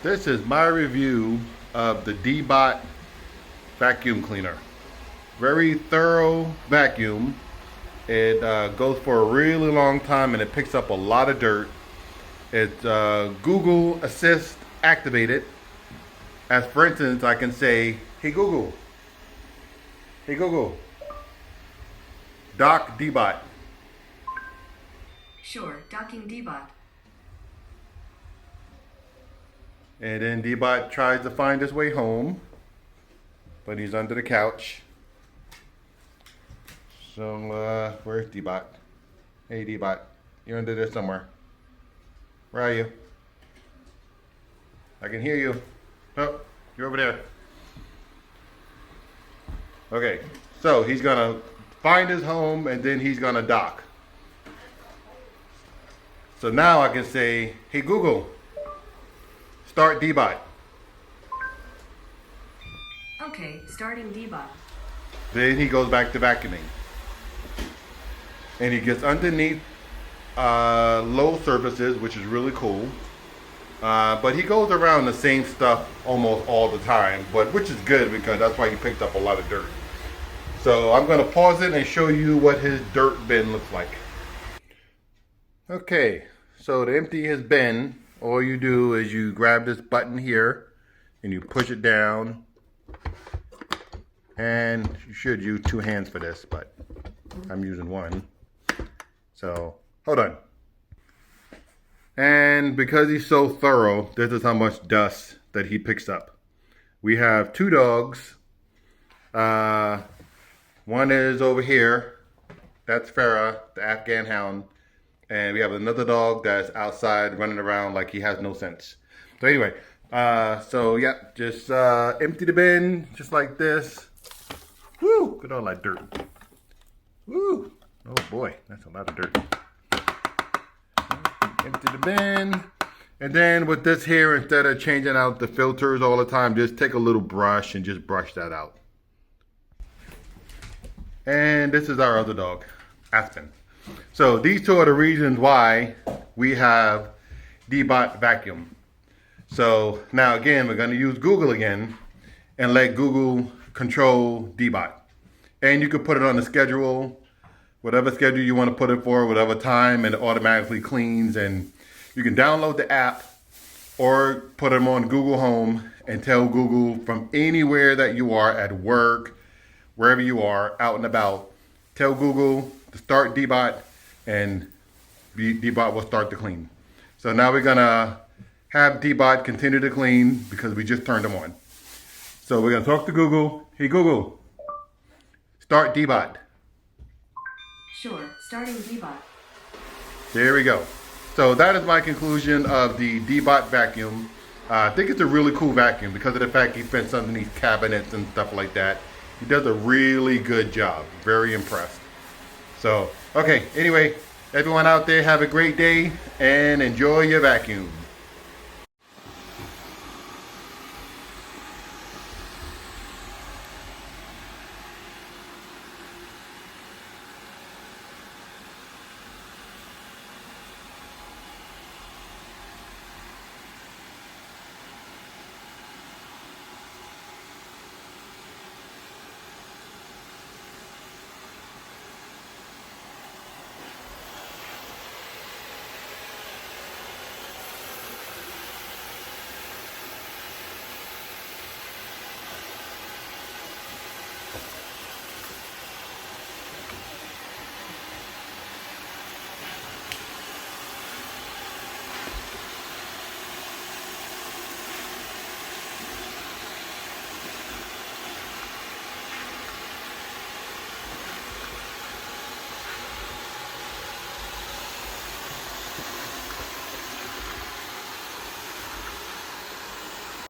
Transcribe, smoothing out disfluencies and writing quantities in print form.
This is my review of the DEEBOT vacuum cleaner. Very thorough vacuum. It goes for a really long time and it picks up a lot of dirt. It's Google Assist activated. As for instance, I can say, hey Google, dock DEEBOT. Sure, docking DEEBOT. And then DEEBOT tries to find his way home, but he's under the couch. So, where's DEEBOT? Hey DEEBOT, you're under there somewhere. Where are you? I can hear you. Oh, you're over there. Okay, so he's gonna find his home and then he's gonna dock. So now I can say, hey Google, start DEEBOT. Okay, starting DEEBOT. Then he goes back to vacuuming. And he gets underneath low surfaces, which is really cool. But he goes around the same stuff almost all the time, but which is good because that's why he picked up a lot of dirt. So I'm going to pause it and show you what his dirt bin looks like. Okay, so to empty his bin, all you do is you grab this button here and you push it down. And you should use two hands for this, but I'm using one. So, hold on. And because he's so thorough, this is how much dust that he picks up. We have two dogs. One is over here. That's Farah, the Afghan hound. And we have another dog that's outside running around like he has no sense. So anyway, yeah, just empty the bin just like this. Woo! Look at all that dirt. Woo! Oh boy, that's a lot of dirt. Empty the bin. And then with this here, instead of changing out the filters all the time, just take a little brush and just brush that out. And this is our other dog, Aspen. So these two are the reasons why we have DEEBOT vacuum. So now again, we're going to use Google again and let Google control DEEBOT. And you can put it on the schedule, whatever schedule you want to put it for, whatever time, and it automatically cleans. And you can download the app or put them on Google Home and tell Google from anywhere that you are at work, wherever you are, out and about, tell Google to start DEEBOT and DEEBOT will start to clean. So now we're gonna have DEEBOT continue to clean because we just turned them on. So we're gonna talk to Google. Hey Google, start DEEBOT. Sure, starting DEEBOT. There we go. So that is my conclusion of the DEEBOT vacuum. I think it's a really cool vacuum because of the fact he fits underneath cabinets and stuff like that. He does a really good job. Very impressed. So, okay, anyway, everyone out there have a great day and enjoy your vacuum.